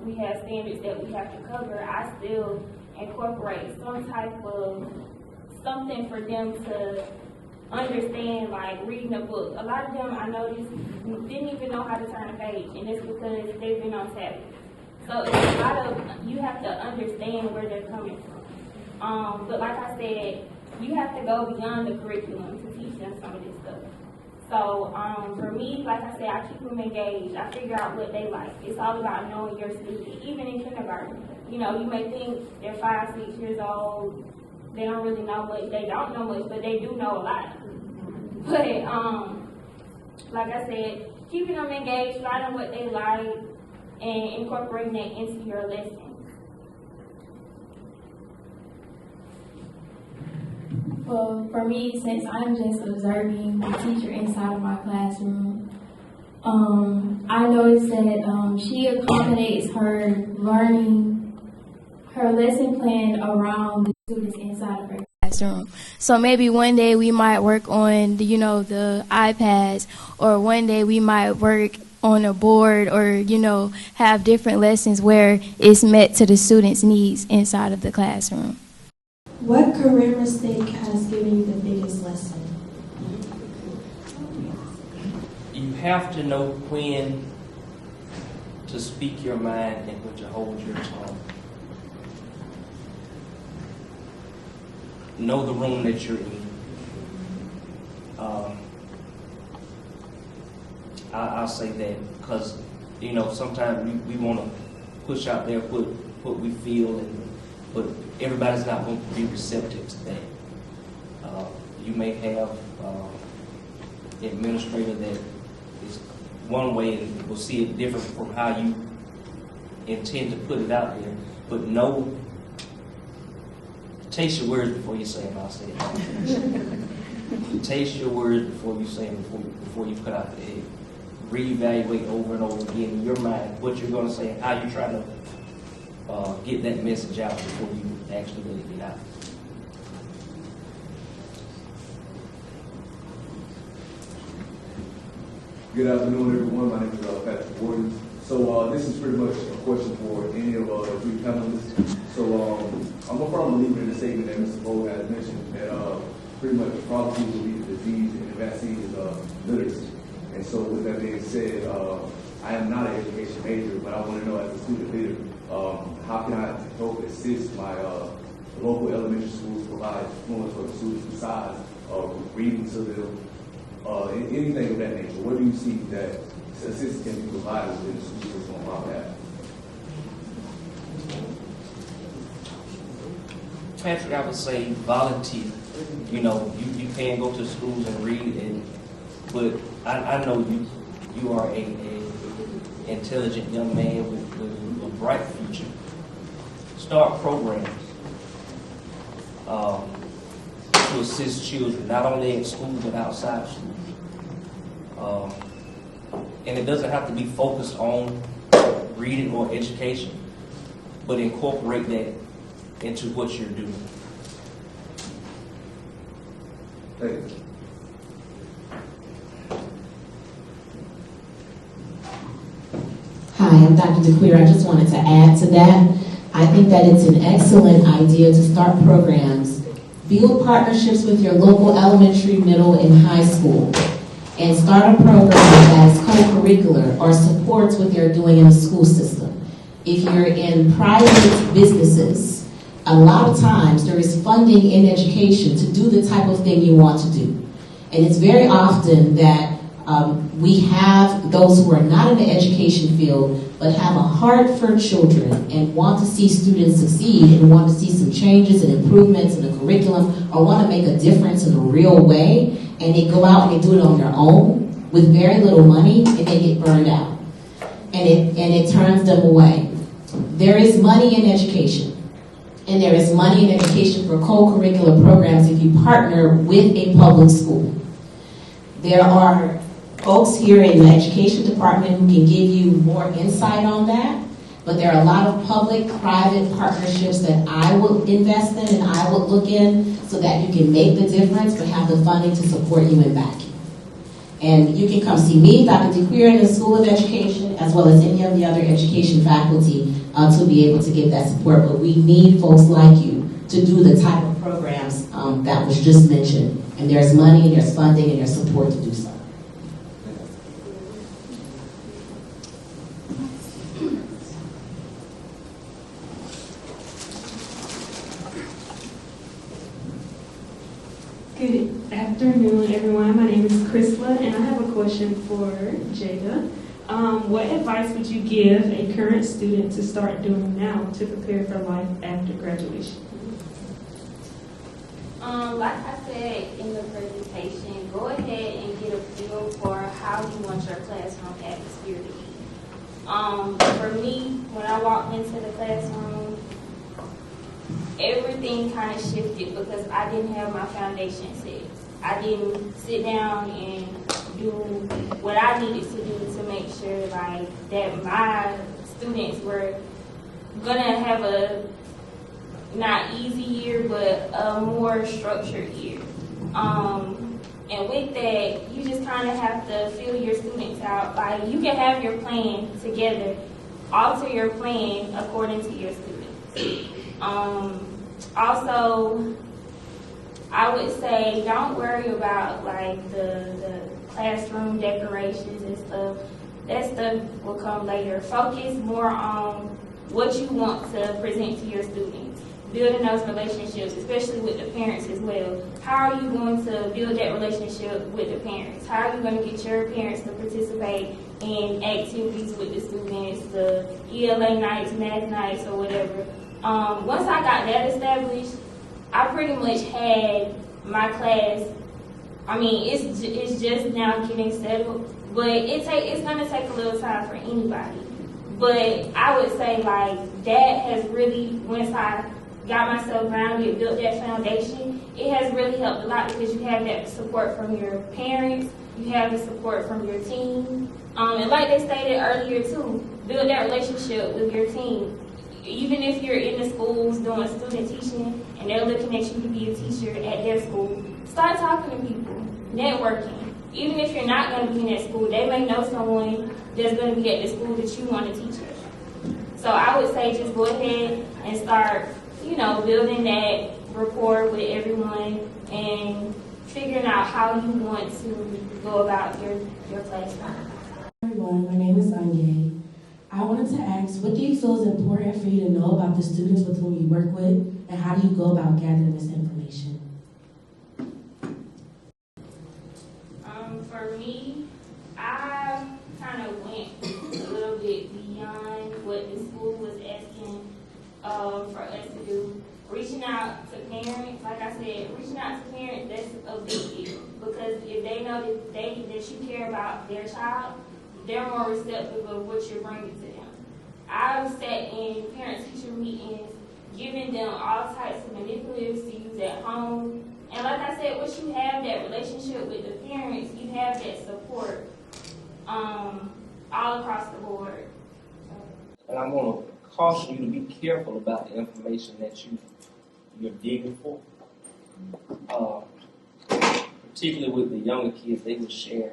we have standards that we have to cover, I still incorporate some type of something for them to understand, like reading a book. A lot of them, I noticed, didn't even know how to turn a page, and it's because they've been on tablets. So it's a lot of, you have to understand where they're coming from. But like I said, you have to go beyond the curriculum to teach them some of this stuff. So for me, like I said, I keep them engaged. I figure out what they like. It's all about knowing your student, even in kindergarten. You may think they're 5, 6 years old, they don't really know much, they don't know much, but they do know a lot. But like I said, keeping them engaged, finding what they like, and incorporating that into your lesson. Well, for me, since I'm just observing the teacher inside of my classroom, I noticed that she accommodates her lesson plan around the students inside of her classroom. So maybe one day we might work on the iPads, or one day we might work on a board, or have different lessons where it's met to the students' needs inside of the classroom. What career mistake has given you the biggest lesson? You have to know when to speak your mind and when to hold your tongue. Know the room that you're in. I'll say that because, sometimes we want to push out there what we feel, but everybody's not going to be receptive to that. You may have an administrator that is one way and will see it different from how you intend to put it out there, but taste your words before you say them. I'll say it. Taste your words before you say them, before you put out the egg. Reevaluate over and over again in your mind what you're going to say and how you're trying to get that message out before you actually let it get out. Good afternoon, everyone. My name is Patrick Boges. So this is pretty much a question for any of the three panelists. So I'm a firm believer in the statement that Mr. Boges has mentioned that pretty much the problem seems to be the disease and the vaccine is literacy. And so with that being said, I am not an education major, but I want to know as a student leader, how can I help assist my local elementary schools provide influence for the students besides reading to them, anything of that nature? What do you see that assistance can be provided within the school system about that? Patrick, I would say volunteer. You can go to schools and read, but I know you are a intelligent young man with a bright future. Start programs to assist children, not only in school but outside of school. And it doesn't have to be focused on reading or education, but incorporate that into what you're doing. Thank you. I'm Dr. DeQueer. I just wanted to add to that. I think that it's an excellent idea to start programs, build partnerships with your local elementary, middle, and high school, and start a program that's co-curricular or supports what they're doing in the school system. If you're in private businesses, a lot of times there is funding in education to do the type of thing you want to do. And it's very often that we have those who are not in the education field but have a heart for children and want to see students succeed and want to see some changes and improvements in the curriculum or want to make a difference in a real way, and they go out and they do it on their own with very little money and they get burned out. And it turns them away. There is money in education. And there is money in education for co-curricular programs if you partner with a public school. There are folks here in the education department who can give you more insight on that, but there are a lot of public-private partnerships that I will invest in and I will look in so that you can make the difference but have the funding to support you and back you. And you can come see me, Dr. DeQueer, in the School of Education, as well as any of the other education faculty to be able to get that support. But we need folks like you to do the type of programs that was just mentioned. And there's money, and there's funding, and there's support to do so. Good afternoon, everyone. My name is Chrisla, and I have a question for Jada. What advice would you give a current student to start doing now to prepare for life after graduation? Like I said in the presentation, go ahead and get a feel for how you want your classroom atmosphere to be. For me, when I walked into the classroom, everything kind of shifted because I didn't have my foundation set. I didn't sit down and do what I needed to do to make sure like that my students were gonna have a not easy year but a more structured year. And with that, you just kind of have to feel your students out. Like you can have your plan together, alter your plan according to your students. Also, I would say don't worry about like the classroom decorations and stuff. That stuff will come later. Focus more on what you want to present to your students. Building those relationships, especially with the parents as well. How are you going to build that relationship with the parents? How are you going to get your parents to participate in activities with the students, the ELA nights, math nights, or whatever? Once I got that established, I pretty much had my class. I mean, it's just now getting settled, but it's gonna take a little time for anybody. But I would say like that has really, once I got myself grounded, built that foundation, it has really helped a lot because you have that support from your parents, you have the support from your team, and like they stated earlier too, build that relationship with your team. Even if you're in the schools doing student teaching and they're looking at you to be a teacher at their school, start talking to people, networking. Even if you're not going to be in that school, they may know someone that's going to be at the school that you want to teach at. So I would say just go ahead and start, building that rapport with everyone and figuring out how you want to go about your classroom. Hi everyone, my name is Anya. I wanted to ask, what do you feel is important for you to know about the students with whom you work with, and how do you go about gathering this information? For me, I kind of went a little bit beyond what the school was asking for us to do. Reaching out to parents, like I said, reaching out to parents, that's a big deal. Because if they know that you care about their child, they're more receptive of what you're bringing to them. I've sat in parent-teacher meetings, giving them all types of manipulatives to use at home. And like I said, once you have that relationship with the parents, you have that support all across the board. And I want to caution you to be careful about the information that you're digging for. Particularly with the younger kids, they will share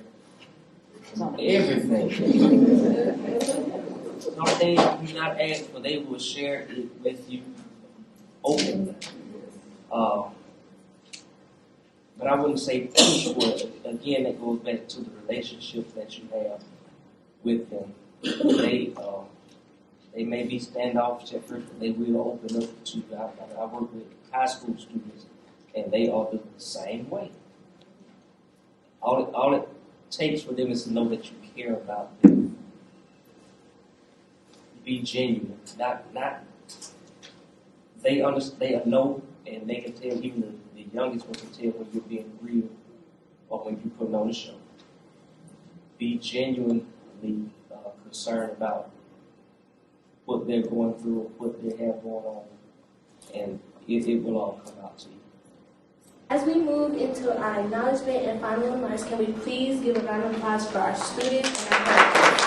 everything. some things you do not ask for, they will share it with you openly. But I wouldn't say push for it. Again, that goes back to the relationship that you have with them. They may be standoffish at first, but they will open up to you. I work with high school students, and they all do the same way. All it takes for them is to know that you care about them. Be genuine. Not. They know, and they can tell. Even the youngest one can tell when you're being real or when you're putting on the show. Be genuinely concerned about what they're going through, what they have going on, and it will all come out to you. As we move into our acknowledgement and final remarks, can we please give a round of applause for our students and our parents?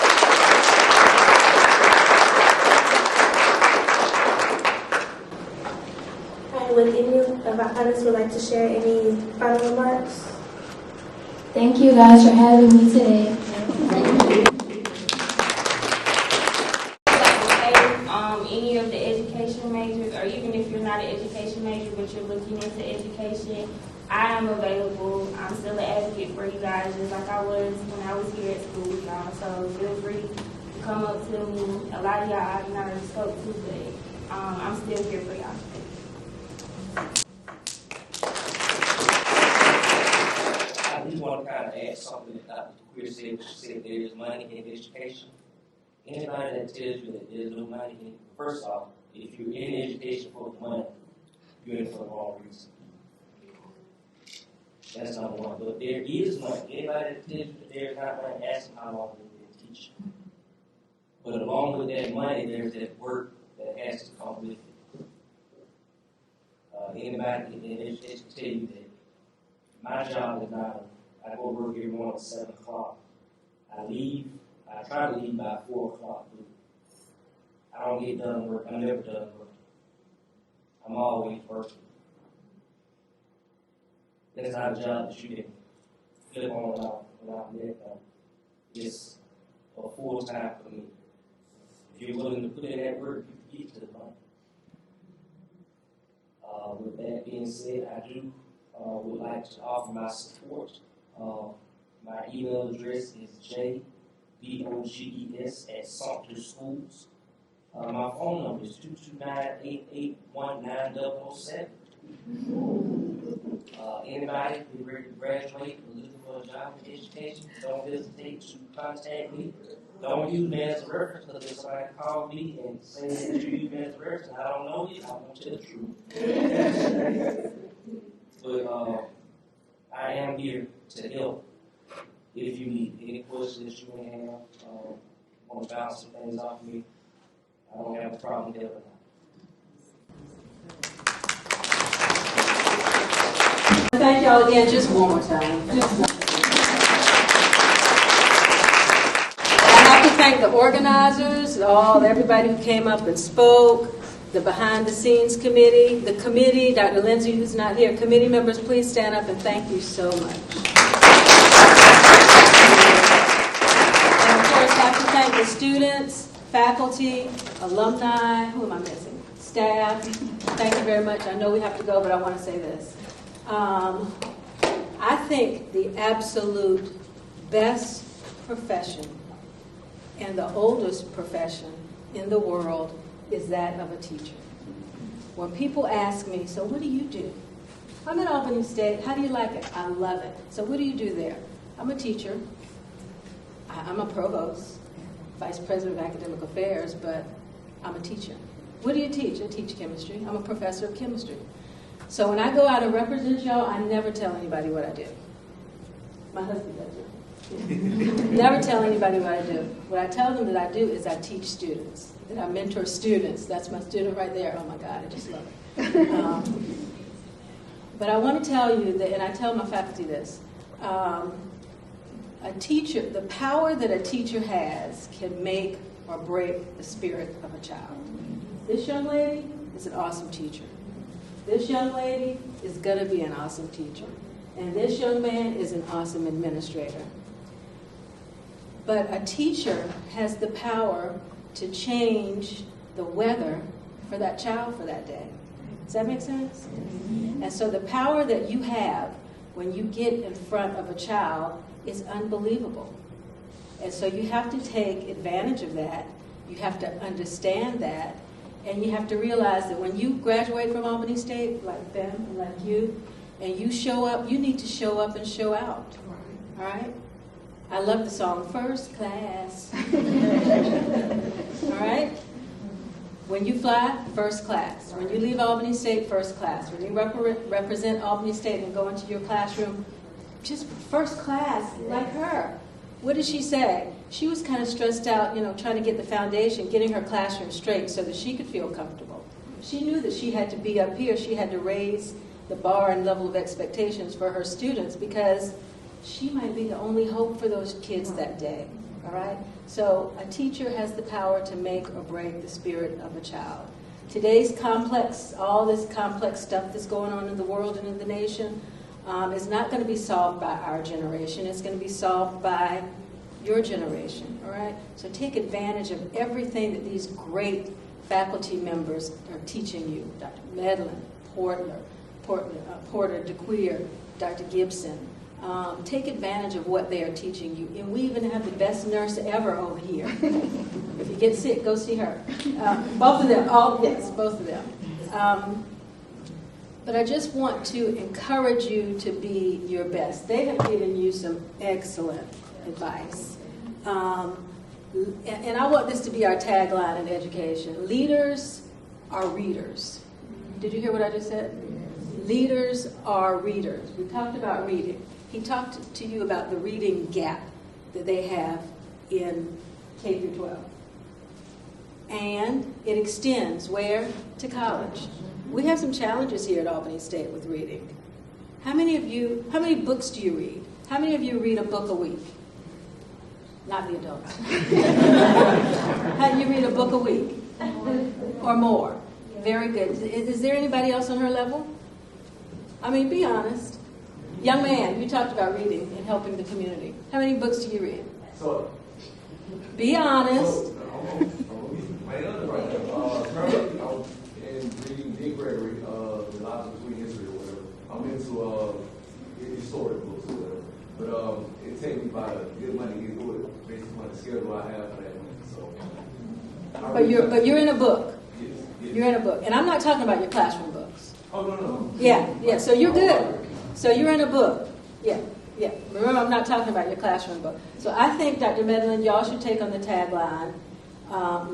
Would any of our panelists would like to share any final remarks? Thank you guys for having me today. Any of the education majors, or even if you're not an education major but you're looking into education, I am available. I'm still an advocate for you guys, just like I was when I was here at school with y'all. So feel free to come up to me. A lot of y'all I've not already spoke to, but I'm still here for y'all. I just want to kind of add something that Dr. Queer said. She said there is money in education. Anybody that tells you that there's no money in, first off, if you're in education for the money, you're in it for the wrong reason. That's number one. But there is money. Anybody that tells you that there's not money, ask them how long they've been teaching. But along with that money, there's that work that has to come with it. Anybody in education tell you that my job is not, I go to work every morning at 7 o'clock. I try to leave by 4 o'clock. I don't get done work. I'm never done work. I'm always working. That's not a job that you can flip on and off without letting go. It's a full time for me. If you're willing to put in that work, you can get to the money. With that being said, I do would like to offer my support. My email address is jboges@Sumter Schools. My phone number is 229-881-9007. Anybody who's ready to graduate or looking for a job in education, don't hesitate to contact me. Don't use me as a reference, because if somebody call me and say that you use me as a reference, and I don't know you, I won't tell the truth. But I am here to help if you need any questions that you may have, want to bounce some things off me. I don't have a problem helping out. Thank y'all again, just one more time. I have to thank the organizers, everybody who came up and spoke, the behind the scenes committee, the committee, Dr. Lindsay who's not here. Committee members, please stand up and thank you so much. And of course, I have to thank the students, faculty, alumni, who am I missing? Staff, thank you very much. I know we have to go, but I want to say this. I think the absolute best profession and the oldest profession in the world is that of a teacher. When people ask me, so what do you do? I'm at Albany State. How do you like it? I love it. So what do you do there? I'm a teacher. I'm a provost, vice president of academic affairs, but I'm a teacher. What do you teach? I teach chemistry. I'm a professor of chemistry. So when I go out and represent y'all, I never tell anybody what I do. My husband does it. Never tell anybody what I do. What I tell them that I do is I teach students, that I mentor students. That's my student right there. Oh my God, I just love it. But I want to tell you that, and I tell my faculty this, a teacher, the power that a teacher has can make or break the spirit of a child. This young lady is an awesome teacher. This young lady is going to be an awesome teacher. And this young man is an awesome administrator. But a teacher has the power to change the weather for that child for that day. Does that make sense? And so the power that you have when you get in front of a child is unbelievable. And so you have to take advantage of that. You have to understand that. And you have to realize that when you graduate from Albany State, like them and like you, and you show up, you need to show up and show out. All right? I love the song, First Class. All right? When you fly, first class. When you leave Albany State, first class. When you represent Albany State and go into your classroom, just first class, like her. What did she say? She was kind of stressed out, trying to get the foundation, getting her classroom straight so that she could feel comfortable. She knew that she had to be up here. She had to raise the bar and level of expectations for her students because she might be the only hope for those kids that day. All right? So a teacher has the power to make or break the spirit of a child. Today's all this complex stuff that's going on in the world and in the nation is not going to be solved by our generation. It's going to be solved by your generation. All right? So take advantage of everything that these great faculty members are teaching you. Dr. Medlin, Porter, DeQueer, Dr. Gibson. Take advantage of what they are teaching you. And we even have the best nurse ever over here. If you get sick, go see her. Both of them. Yes, both of them. But I just want to encourage you to be your best. They have given you some excellent advice. And I want this to be our tagline in education. Leaders are readers. Did you hear what I just said? Leaders are readers. We talked about reading. He talked to you about the reading gap that they have in K through 12. And it extends where? To college. We have some challenges here at Albany State with reading. How many books do you read? How many of you read a book a week? Not the adults. How do you read a book a week? Or more? Very good. Is there anybody else on her level? I mean, be honest. Young man, you talked about reading and helping the community. How many books do you read? Be honest. My other right now, currently I'm in reading mid-grade, the lots between history or whatever. I'm into historic books or whatever. But it takes me about a good money to get through it based on the schedule I have for that money. So, but you're in a book. Yes. You're in a book. And I'm not talking about your classroom books. Oh, no. Yeah. So you're good. So you're in a book. Yeah. Remember, I'm not talking about your classroom book. So I think, Dr. Medlin, y'all should take on the tagline,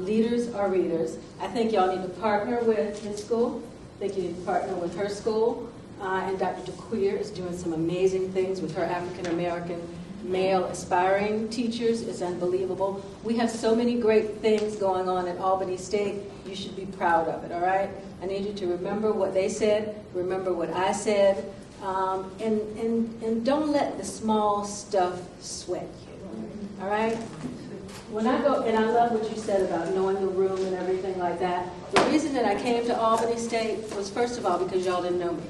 leaders are readers. I think y'all need to partner with his school. I think you need to partner with her school. And Dr. DeQueer is doing some amazing things with her African-American male aspiring teachers. It's unbelievable. We have so many great things going on at Albany State. You should be proud of it, all right? I need you to remember what they said, remember what I said, and don't let the small stuff sweat you, all right? When I go, and I love what you said about knowing the room and everything like that. The reason that I came to Albany State was, first of all, because y'all didn't know me.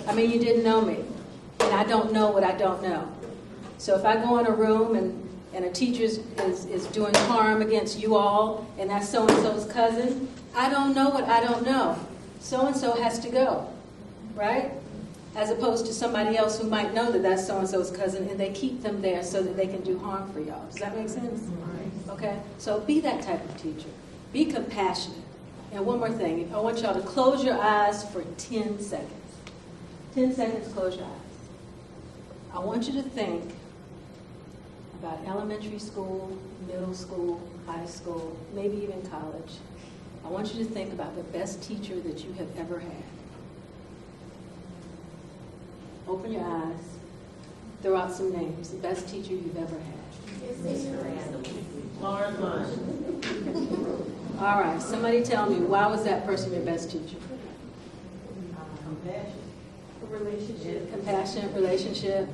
I mean, you didn't know me. And I don't know what I don't know. So if I go in a room and a teacher is doing harm against you all, and that's so-and-so's cousin, I don't know what I don't know. So-and-so has to go, right? As opposed to somebody else who might know that that's so-and-so's cousin, and they keep them there so that they can do harm for y'all. Does that make sense? Okay? So be that type of teacher. Be compassionate. And one more thing. I want y'all to close your eyes for 10 seconds. 10 seconds, close your eyes. I want you to think about elementary school, middle school, high school, maybe even college. I want you to think about the best teacher that you have ever had. Open your eyes. Throw out some names. The best teacher you've ever had. All right. Somebody tell me, why was that person your best teacher? Compassionate relationship.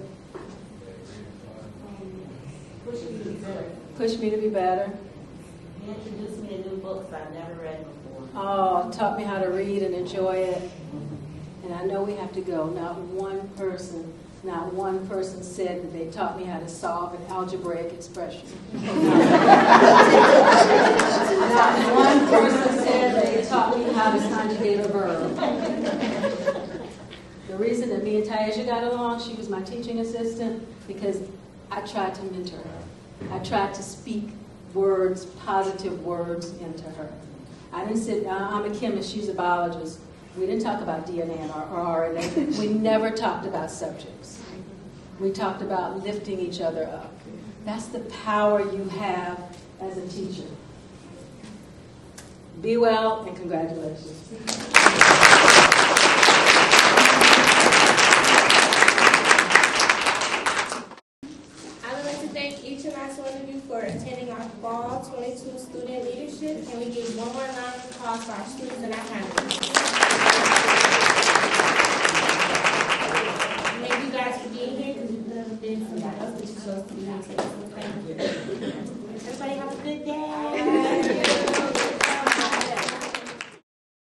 Push me to be better. He introduced me to new books I've never read before. Oh, taught me how to read and enjoy it. And I know we have to go. Not one person Not one person said that they taught me how to solve an algebraic expression. Not one person said they taught me how to conjugate a verb. The reason that me and Taisha got along, she was my teaching assistant, because I tried to mentor her. I tried to speak words, positive words into her. I didn't sit down, I'm a chemist, she's a biologist. We didn't talk about DNA or RNA. We never talked about subjects. We talked about lifting each other up. That's the power you have as a teacher. Be well and congratulations. I would like to thank each and every one of you for attending our Fall 22 Student Leadership. Can we give one more round of applause for our students and our families? Thank you guys for being here, because you could have been somebody else, but you chose to be here today.